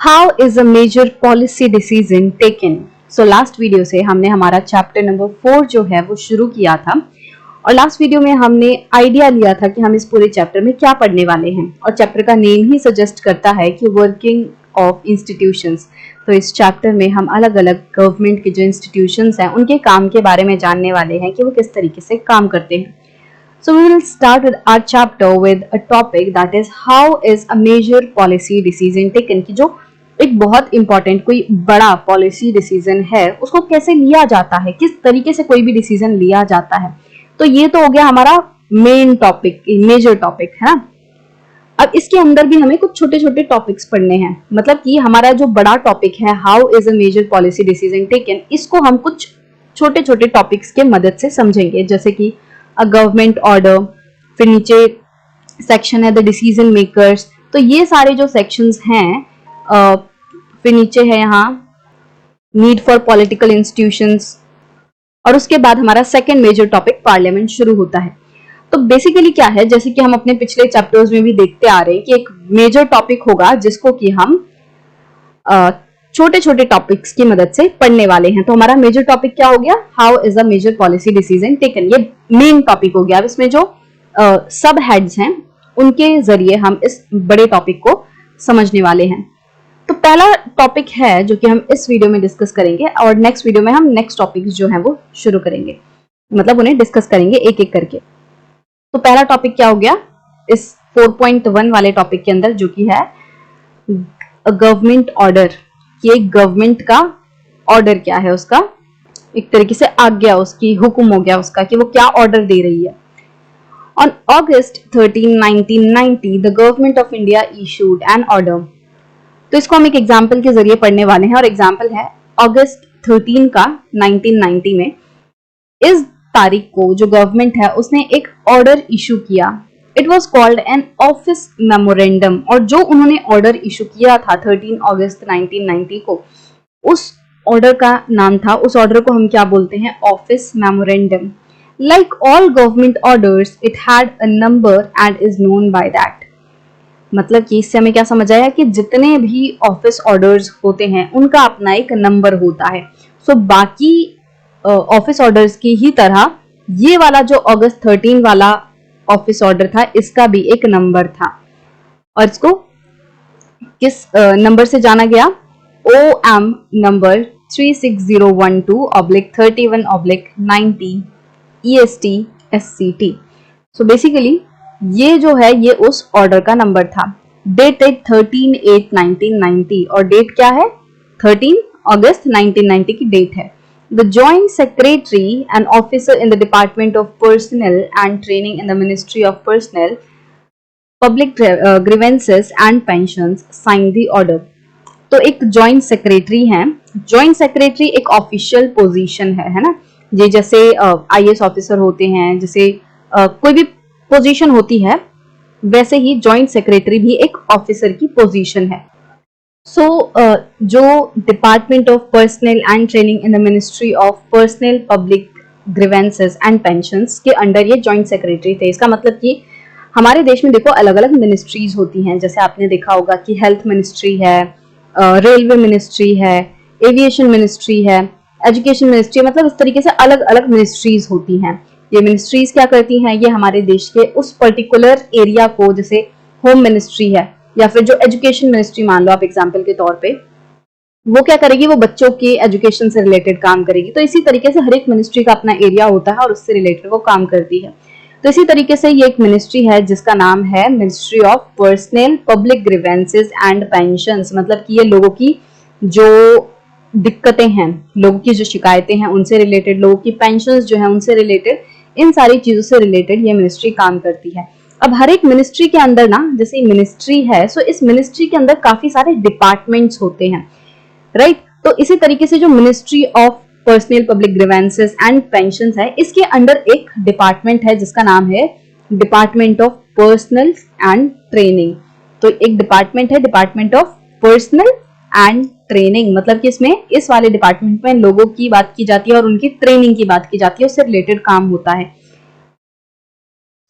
How is a major policy decision taken. So last video से हमने हमारा chapter number 4 जो है वो शुरू किया था और लास्ट वीडियो में हमने आइडिया लिया था कि हम इस पूरे चैप्टर में क्या पढ़ने वाले हैं और चैप्टर का नेम ही सजेस्ट करता है कि वर्किंग ऑफ इंस्टीट्यूशंस। तो इस चैप्टर में हम अलग अलग गवर्नमेंट के जो इंस्टीट्यूशंस हैं उनके काम के बारे में जानने वाले हैं कि वो किस तरीके से काम करते हैं। So we will start with our chapter with a topic that is how is a major policy decision taken, कि जो एक बहुत इंपॉर्टेंट कोई बड़ा पॉलिसी डिसीजन है उसको कैसे लिया जाता है, किस तरीके से कोई भी डिसीजन लिया जाता है। तो ये तो हो गया हमारा मेन टॉपिक, मेजर टॉपिक है ना। अब इसके अंदर भी हमें कुछ छोटे छोटे टॉपिक्स पढ़ने हैं, मतलब कि हमारा जो बड़ा टॉपिक है how is a major policy decision taken, इसको हम कुछ छोटे छोटे टॉपिक्स के मदद से समझेंगे, जैसे कि अ गवर्नमेंट ऑर्डर, फिर नीचे सेक्शन है द डिसीजन मेकर्स। तो ये सारे जो सेक्शंस हैं, फिर नीचे है यहाँ नीड फॉर पॉलिटिकल इंस्टीट्यूशंस, और उसके बाद हमारा सेकंड मेजर टॉपिक पार्लियामेंट शुरू होता है। तो बेसिकली क्या है, जैसे कि हम अपने पिछले चैप्टर्स में भी देखते आ रहे हैं कि एक मेजर टॉपिक होगा जिसको कि हम छोटे छोटे टॉपिक्स की मदद से पढ़ने वाले हैं। तो हमारा मेजर टॉपिक क्या हो गया, how is a major policy decision taken, ये मेन टॉपिक हो गया। अब इसमें जो सब हेड्स हैं उनके जरिए हम इस बड़े टॉपिक को समझने वाले हैं। तो पहला टॉपिक है जो कि हम इस वीडियो में डिस्कस करेंगे और नेक्स्ट वीडियो में हम नेक्स्ट टॉपिक्स जो हैं वो शुरू करेंगे, मतलब उन्हें डिस्कस करेंगे एक एक करके। तो पहला टॉपिक क्या हो गया इस 4.1 वाले टॉपिक के अंदर, जो कि है गवर्नमेंट ऑर्डर, कि एक गवर्नमेंट का ऑर्डर क्या है, उसका एक तरीके से आज्ञा, उसकी हुक्म हो गया उसका कि वो क्या ऑर्डर दे रही है। On August 13, 1990 the government of India issued N order. तो इसको हम एक एग्जाम्पल के जरिए पढ़ने वाले हैं और एग्जाम्पल है अगस्त 13 का 1990 में। इस तारीख को जो गवर्नमेंट है उसने एक ऑर्डर इशू किया। It was called an office memorandum, और जो उन्होंने ऑर्डर इशू किया था 13 अगस्त 1990 को, उस ऑर्डर का नाम था, उस ऑर्डर को हम क्या बोलते हैं, office memorandum. Like all government orders it had a number and is known by that. मतलब कि इससे हमें क्या समझ आया कि जितने भी ऑफिस ऑर्डर्स होते हैं उनका अपना एक नंबर होता है। सो बाकी ऑफिस ऑर्डर्स की ही तरह ये वाला जो अगस्त 13 वाला ऑफिस ऑर्डर था इसका भी एक नंबर था, और इसको किस नंबर से जाना गया, OM number 36012/31/90 EST SCT। So basically ये जो है ये उस ऑर्डर का नंबर था। डेटेड 13/8/1990, और डेट क्या है, 13 अगस्त 1990 की डेट है। The Joint Secretary, an officer in the Department of Personnel and Training in the Ministry of Personnel, Public Grievances and Pensions, signed the order. तो एक जॉइंट सेक्रेटरी है। जॉइंट सेक्रेटरी एक official position है ना। ये जैसे IAS officer होते हैं, जैसे कोई भी पोजीशन होती है, वैसे ही जॉइंट सेक्रेटरी भी एक ऑफिसर की पोजीशन है। सो जो department of personal and training in the ministry of personnel public grievances and pensions के अंडर ये जॉइंट सेक्रेटरी थे। इसका मतलब कि हमारे देश में देखो अलग अलग मिनिस्ट्रीज होती हैं, जैसे आपने देखा होगा कि हेल्थ मिनिस्ट्री है, रेलवे मिनिस्ट्री है, एविएशन मिनिस्ट्री है, एजुकेशन मिनिस्ट्री, मतलब इस तरीके से अलग अलग मिनिस्ट्रीज होती हैं। ये मिनिस्ट्रीज क्या करती हैं, ये हमारे देश के उस पर्टिकुलर एरिया को, जैसे होम मिनिस्ट्री है या फिर जो एजुकेशन मिनिस्ट्री मान लो आप एग्जाम्पल के तौर पे, वो क्या करेगी, वो बच्चों के एजुकेशन से रिलेटेड काम करेगी। तो इसी तरीके से हर एक मिनिस्ट्री का अपना एरिया होता है और उससे रिलेटेड वो काम करती है। तो इसी तरीके से ये एक मिनिस्ट्री है जिसका नाम है ministry of personnel public grievances and pensions. मतलब कि ये लोगों की जो दिक्कतें हैं, लोगों की जो शिकायतें हैं उनसे रिलेटेड, लोगों की पेंशंस जो है उनसे रिलेटेड, इन सारी चीजों से रिलेटेड ये मिनिस्ट्री काम करती है। अब हर एक मिनिस्ट्री के अंदर ना, जैसे मिनिस्ट्री है, सो इस मिनिस्ट्री के अंदर काफी सारे डिपार्टमेंट्स होते हैं, राइट। तो इसी तरीके से जो ministry of personnel public grievances and pensions है, इसके अंडर एक डिपार्टमेंट है जिसका नाम है department of personal and training. तो एक डिपार्टमेंट है department of personal and training, मतलब कि इसमें इस वाले डिपार्टमेंट में लोगों की बात की जाती है और उनकी ट्रेनिंग की बात की जाती है, उससे रिलेटेड काम होता है।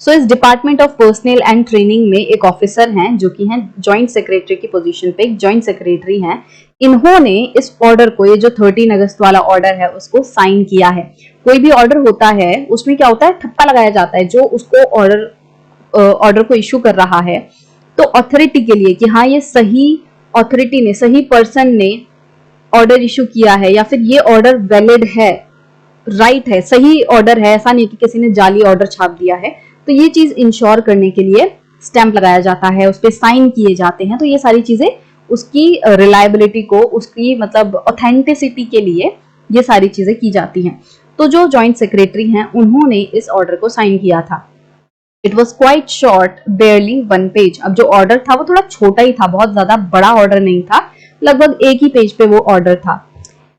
सो इस department of personal and training में एक ऑफिसर हैं जो कि हैं जॉइंट सेक्रेटरी की पोजीशन पे, एक जॉइंट सेक्रेटरी हैं। इन्होंने इस ऑर्डर को, ये जो 13 अगस्त वाला ऑर्डर है, उसको साइन किया है। कोई भी ऑर्डर होता है उसमें क्या होता है, ठप्पा लगाया जाता है जो उसको ऑर्डर को इश्यू कर रहा है, तो अथॉरिटी के लिए कि हाँ ये सही अथॉरिटी ने, सही पर्सन ने ऑर्डर इश्यू किया है, या फिर ये ऑर्डर वैलिड है, राइट है, सही ऑर्डर है, ऐसा नहीं कि किसी ने जाली ऑर्डर छाप दिया है। तो ये चीज इंश्योर करने के लिए स्टैंप लगाया जाता है, उस पर साइन किए जाते हैं। तो ये सारी चीजें उसकी रिलायबिलिटी को, उसकी मतलब ऑथेंटिसिटी के लिए ये सारी चीजें की जाती हैं। तो जो जॉइंट सेक्रेटरी हैं उन्होंने इस ऑर्डर को साइन किया था। It was quite short, बेयरली 1 page. अब जो ऑर्डर था वो थोड़ा छोटा ही था, बहुत ज्यादा बड़ा ऑर्डर नहीं था, लगभग एक ही पेज पे वो ऑर्डर था।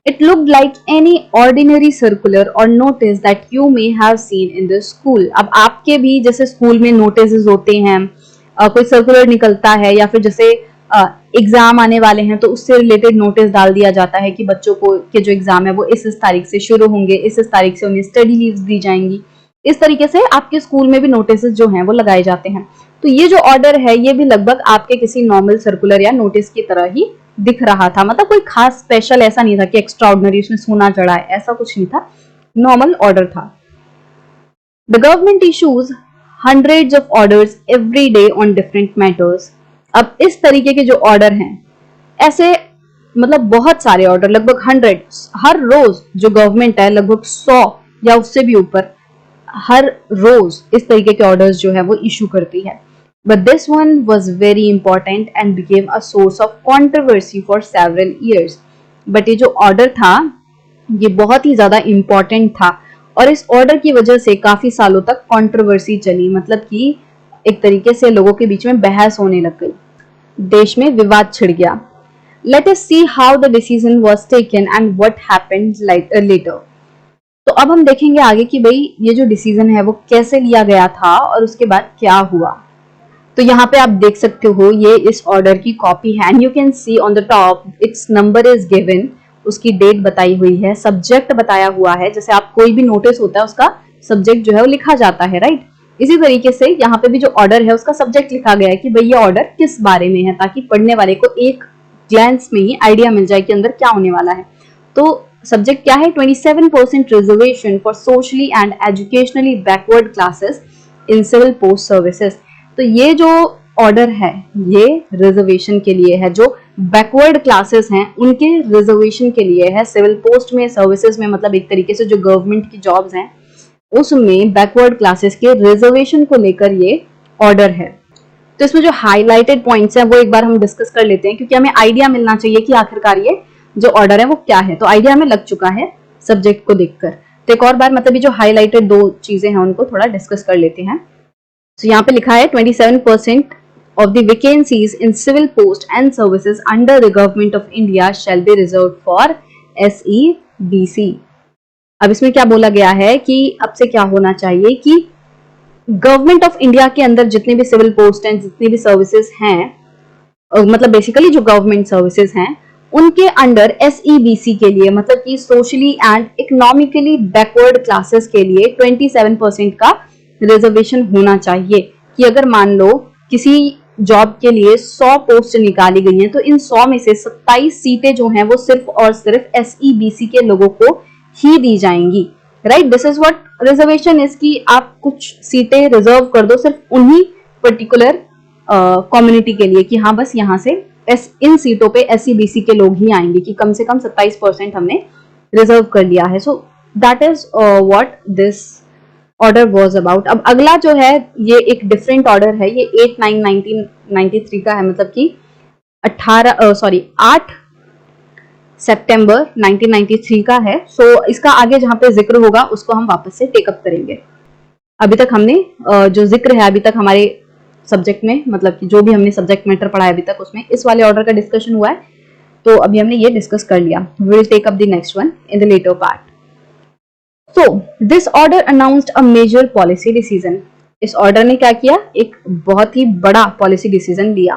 It looked like any ordinary circular or notice that you may have seen in the school. अब आपके भी जैसे स्कूल में नोटिस होते हैं, कोई सर्कुलर निकलता है, या फिर जैसे एग्जाम आने वाले हैं तो उससे रिलेटेड नोटिस डाल दिया जाता है कि बच्चों को के जो एग्जाम है वो इस तारीख से शुरू होंगे, इस तारीख से उन्हें स्टडी लीव्स दी जाएंगी। इस तरीके से आपके स्कूल में भी नोटिस जो हैं वो लगाए जाते हैं। तो ये जो ऑर्डर है ये भी लगभग आपके किसी नॉर्मल सर्कुलर या नोटिस की तरह ही दिख रहा था। मतलब कोई खास स्पेशल ऐसा नहीं था कि एक्स्ट्रा ऑर्डिनरी उसमें सोना चढ़ा है, ऐसा कुछ नहीं था, नॉर्मल ऑर्डर था। The government issues hundreds of orders every day on different matters. अब इस तरीके के जो ऑर्डर हैं, ऐसे मतलब बहुत सारे ऑर्डर, लगभग 100 हर रोज जो गवर्नमेंट है, लगभग 100 या उससे भी ऊपर हर रोज इस तरीके के ऑर्डर्स जो है वो इशू करती है। But this one was very important and became a source of controversy for several years. But ये जो ऑर्डर था ये बहुत ही ज्यादा इम्पोर्टेंट था, और इस ऑर्डर की वजह से काफी सालों तक कंट्रोवर्सी चली, मतलब कि एक तरीके से लोगों के बीच में बहस होने लग गई, देश में विवाद छिड़ गया। Let us see how the decision was taken and what happened later. तो अब हम देखेंगे आगे कि भाई ये जो डिसीजन है वो कैसे लिया गया था और उसके बाद क्या हुआ। तो यहाँ पे आप देख सकते हो ये इस ऑर्डर की कॉपी है, and you can see on the top it's number is given, उसकी डेट बताई हुई है, सब्जेक्ट बताया हुआ है। जैसे आप कोई भी नोटिस होता है उसका सब्जेक्ट जो है वो लिखा जाता है, राइट। इसी तरीके से यहाँ पे भी जो ऑर्डर है उसका सब्जेक्ट लिखा गया है कि भाई ये ऑर्डर किस बारे में है, ताकि पढ़ने वाले को एक ग्लैंस में ही आइडिया मिल जाए कि अंदर क्या होने वाला है। तो सब्जेक्ट क्या है, 27% reservation for socially and educationally backward classes in civil post services. तो ये जो ऑर्डर है ये रिजर्वेशन के लिए है, जो बैकवर्ड क्लासेस हैं उनके रिजर्वेशन के लिए है। सिविल पोस्ट में, सर्विसेज में, मतलब एक तरीके से जो गवर्नमेंट की जॉब्स हैं उसमें बैकवर्ड क्लासेस के रिजर्वेशन को लेकर ये ऑर्डर है। तो इसमें जो हाईलाइटेड पॉइंट्स हैं वो एक बार हम डिस्कस कर लेते हैं, क्योंकि हमें आइडिया मिलना चाहिए कि आखिरकार ये जो ऑर्डर है वो क्या है। तो आइडिया हमें लग चुका है सब्जेक्ट को देखकर। तो एक और बार मतलब ये जो हाईलाइटेड 2 चीजें हैं उनको थोड़ा डिस्कस कर लेते हैं। तो यहाँ पे लिखा है 27% of the vacancies in civil post and services under the government of India shall be reserved for SEBC. अब इसमें क्या बोला गया है कि अब से क्या होना चाहिए कि गवर्नमेंट ऑफ इंडिया के अंदर जितने भी सिविल पोस्ट हैं, जितनी भी सर्विसेज हैं, मतलब बेसिकली जो गवर्नमेंट सर्विसेज हैं उनके अंडर SEBC के लिए, मतलब कि socially and economically backward classes के लिए 27% का रिजर्वेशन होना चाहिए। कि अगर मान लो किसी जॉब के लिए 100 पोस्ट निकाली गई हैं तो इन 100 में से 27 सीटें जो हैं वो सिर्फ और सिर्फ SEBC के लोगों को ही दी जाएंगी, right. This is what reservation is, कि आप कुछ सीटें रिजर्व कर दो सिर्फ उन्हीं पर्टिकुलर कम्युनिटी के लिए, कि हाँ बस यहाँ से इन सीटों पे SEBC के लोग ही आएंगे, कि कम से कम 27% हमने रिजर्व कर लिया है। So that is what this order was about. अब अगला जो है ये एक डिफरेंट ऑर्डर है, ये 8/9/1993 का है, मतलब कि 8 सितंबर 1993 का है। सो इसका आगे जहां पे जिक्र होगा उसको हम वापस से टेकअप करेंगे। अभी तक हमने जो जिक्र है अभी तक हमारे सब्जेक्ट में, मतलब कि जो भी हमने सब्जेक्ट मैटर पढ़ा है अभी तक उसमें इस वाले ऑर्डर का डिस्कशन हुआ है। तो अभी हमने ये डिस्कस कर लिया। We will take up the next one in the later part. So, this order announced a major policy decision. इस ऑर्डर ने क्या किया, एक बहुत ही बड़ा पॉलिसी डिसीजन लिया।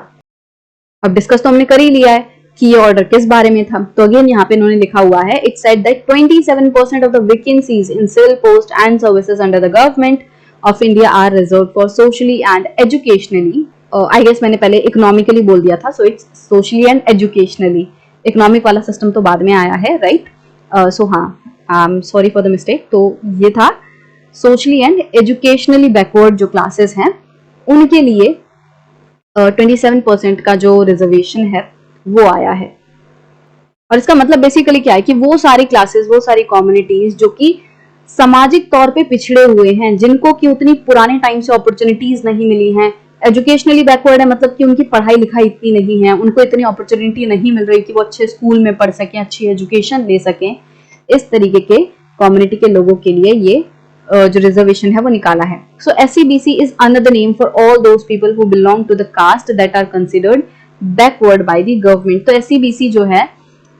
अब डिस्कस तो हमने कर ही लिया है कि ये ऑर्डर किस बारे में था। तो अगेन यहाँ पे इन्होंने लिखा हुआ है, it said that 27% of the vacancies in civil post and services under the government of India are reserve for socially and educationally, I guess मैंने पहले इकोनॉमिकली बोल दिया था, so it's socially and educationally, economic वाला system तो बाद में आया है, राइट? सो हाँ, I am sorry for the mistake. तो ये था सोशली एंड एजुकेशनली बैकवर्ड जो क्लासेस हैं उनके लिए 27% का जो रिजर्वेशन है वो आया है। और इसका मतलब बेसिकली क्या है कि वो सारी क्लासेस, वो सारी कम्युनिटीज जो कि सामाजिक तौर पे पिछड़े हुए हैं, जिनको कि उतनी पुराने टाइम से अपॉर्चुनिटीज नहीं मिली हैं, एजुकेशनली बैकवर्ड है, मतलब कि उनकी पढ़ाई लिखाई इतनी नहीं है, उनको इतनी अपॉर्चुनिटी नहीं मिल रही कि वो अच्छे स्कूल में पढ़ सकें, अच्छी एजुकेशन ले सकें, इस तरीके के कम्युनिटी के लोगों के लिए ये जो रिजर्वेशन है वो निकाला है। So SCBC is another name for all those people who belong to the caste that are considered backward by the government. तो SCBC जो है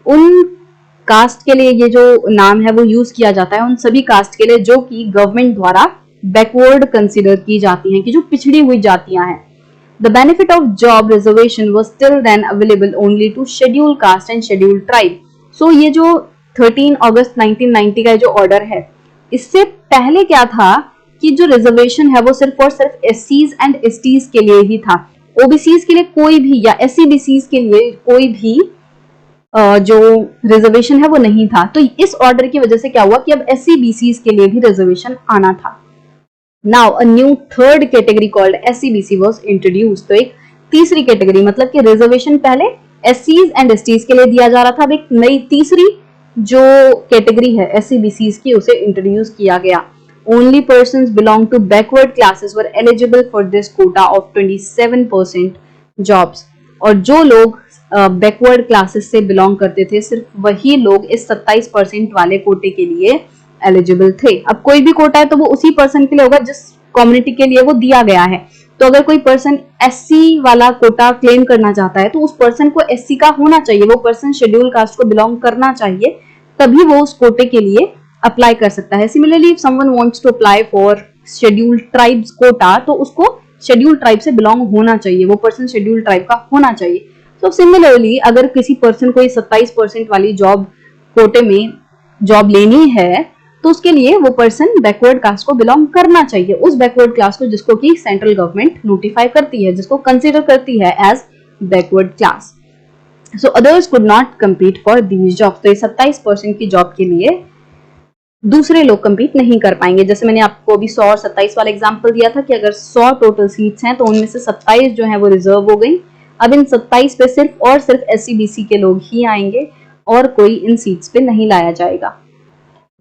उन कास्ट के लिए, ये जो नाम है वो यूज किया जाता है उन सभी कास्ट के लिए जो कि गवर्नमेंट द्वारा बैकवर्ड कंसिडर की जाती हैं, कि जो पिछड़ी हुई जातियां हैं। The benefit of job reservation was till then available only to schedule caste and schedule tribe. So ये जो 13 अगस्त 1990 का जो ऑर्डर है, इससे पहले क्या था कि जो रिजर्वेशन है वो सिर्फ और सिर्फ SCs एंड STs के लिए ही था, OBCs के लिए कोई भी या SCBCs के लिए कोई भी जो रिजर्वेशन है वो नहीं था। तो इस ऑर्डर की वजह से क्या हुआ कि अब SCBCs के लिए भी रिजर्वेशन आना था। Now a new third category called SCBC was introduced. तो एक तीसरी कैटेगरी, मतलब कि रिजर्वेशन पहले SCs एंड STs के लिए दिया जा रहा था, अब एक नई तीसरी जो कैटेगरी है SCBCs की उसे इंट्रोड्यूस किया गया। Only persons belong to backward classes were eligible for this quota of 27% jobs. और जो लोग बैकवर्ड क्लासेस से बिलोंग करते थे, सिर्फ वही लोग इस 27% वाले कोटे के लिए एलिजिबल थे। अब कोई भी कोटा है तो वो उसी पर्सन के लिए होगा जिस कम्युनिटी के लिए वो दिया गया है। तो अगर कोई पर्सन SC वाला कोटा क्लेम करना चाहता है तो उस पर्सन को SC का होना चाहिए, वो पर्सन शेड्यूल कास्ट को बिलोंग करना चाहिए, तभी वो उस कोटे के लिए अप्लाई कर सकता है। Similarly if someone wants to apply for scheduled tribes quota, तो उसको शेड्यूल ट्राइब से बिलोंग होना चाहिए, वो पर्सन शेड्यूल ट्राइब का होना चाहिए। तो सिमिलरली अगर किसी पर्सन को 27% वाली जॉब कोटे में जॉब लेनी है तो उसके लिए वो पर्सन बैकवर्ड कास्ट को बिलोंग करना चाहिए, उस बैकवर्ड क्लास को जिसको कि सेंट्रल गवर्नमेंट नोटिफाई करती है, जिसको कंसीडर करती है as backward class. So others could not compete for these job. तो 27% की जॉब के लिए दूसरे लोग कंपीट नहीं कर पाएंगे। जैसे मैंने आपको अभी 100 और 27 वाला एग्जांपल दिया था कि अगर 100 टोटल सीट्स हैं तो उनमें से 27 जो है वो रिजर्व हो गई। अब इन 27 पे सिर्फ और सिर्फ SCBC के लोग ही आएंगे और कोई इन सीट्स पे नहीं लाया जाएगा।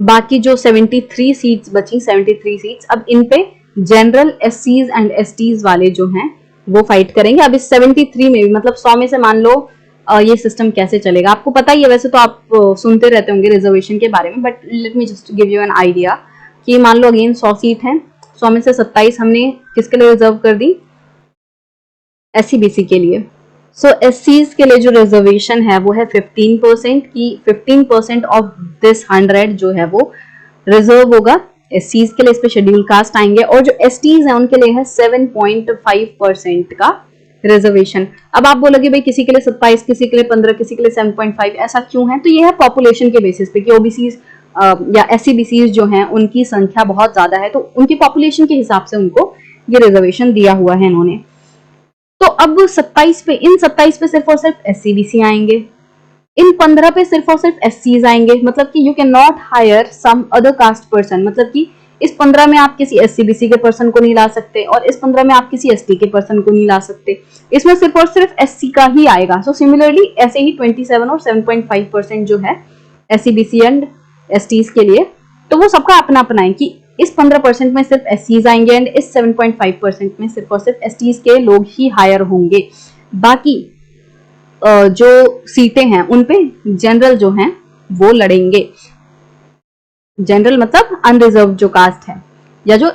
बाकी जो 73 सीट्स बची, 73 सीट्स, अब इन पे जनरल SCs एंड STs वाले जो हैं वो फाइट करेंगे। अब इस 73 में भी, मतलब 100 में से मान लो ये सिस्टम कैसे चलेगा आपको पता ही है, वैसे तो आप सुनते रहते होंगे रिजर्वेशन के बारे में, but let me just give you an idea कि मान लो अगेन 100 सीट हैं, 100 में से 27 हमने किसके लिए रिजर्व कर दी? SCBC के लिए। सो SCs के लिए जो रिजर्वेशन है वो है 15% की, 15% ऑफ दिस 100 जो है वो रिजर्व होगा SCs के लिए, इस पे शेड्यूल कास्ट आएंगे, और जो STs हैं उनके लिए है 7.5% का रिजर्वेशन। अब आप बोलोगे भाई किसी के लिए 27, किसी के लिए 15, किसी के लिए 7.5, ऐसा क्यों है? तो ये है पॉपुलेशन के बेसिस पे कि OBCs या SCBCs जो हैं उनकी संख्या बहुत ज्यादा है, तो उनकी पॉपुलेशन के हिसाब से उनको ये रिजर्वेशन दिया हुआ है इन्होंने। तो अब 27 पे, इन 27 पे सिर्फ और सिर्फ SCBC आएंगे, इन 15 पे सिर्फ और सिर्फ SCs आएंगे, मतलब कि you can not hire some other caste person, मतलब कि इस 15 में आप किसी SCBC के पर्सन को नहीं ला सकते और इस 15 में आप किसी ST के पर्सन को नहीं ला सकते, इसमें सिर्फ और सिर्फ SC का ही आएगा। सो सिमिलरली ऐसे ही 27 और 7.5% जो है SCBC एंड STs के लिए, तो वो सबका अपना अपना है कि इस 15% में सिर्फ SCs आएंगे एंड इस 7.5% में सिर्फ और सिर्फ STs के लोग ही हायर होंगे। बाकी जो सीटें हैं उन पे जनरल जो हैं वो लड़ेंगे। जनरल मतलब अनरिजर्व जो कास्ट है या जो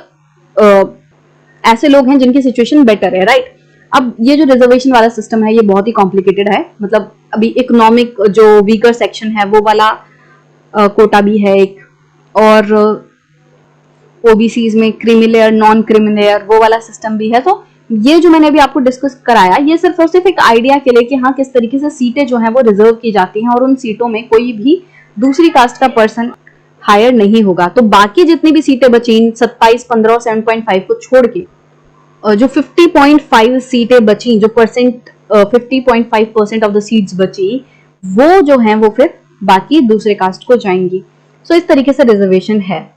ऐसे लोग हैं जिनकी सिचुएशन बेटर है, राइट? अब ये जो रिजर्वेशन वाला सिस्टम है ये बहुत ही कॉम्प्लिकेटेड है, मतलब अभी इकोनॉमिक जो वीकर सेक्शन है वो वाला कोटा भी है एक, और OBCs में क्रीमिलेयर, नॉन क्रीमिलेयर वो वाला सिस्टम भी है। तो ये जो मैंने अभी आपको डिस्कस कराया ये सिर्फ और सिर्फ एक आइडिया के लिए कि हाँ किस तरीके से सीटें जो हैं वो रिजर्व की जाती हैं और उन सीटों में कोई भी दूसरी कास्ट का पर्सन हायर नहीं होगा। तो बाकी जितनी भी सीटें बची 27, 15 और 7.5 को छोड़ के जो 50.5 सीटें बची, जो 50.5% ऑफ द सीट्स बची, वो जो है वो फिर बाकी दूसरे कास्ट को जाएंगी। सो इस तरीके से रिजर्वेशन है।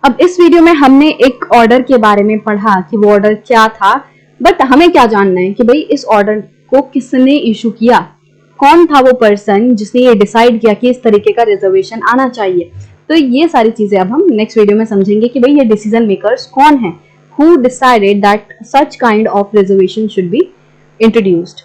अब इस वीडियो में हमने एक ऑर्डर के बारे में पढ़ा कि वो ऑर्डर क्या था, बट हमें क्या जानना है कि भाई इस ऑर्डर को किसने इशू किया, कौन था वो पर्सन जिसने ये डिसाइड किया कि इस तरीके का रिजर्वेशन आना चाहिए। तो ये सारी चीजें अब हम नेक्स्ट वीडियो में समझेंगे कि भाई ये डिसीजन मेकर्स कौन है, who decided that such kind of reservation should be introduced.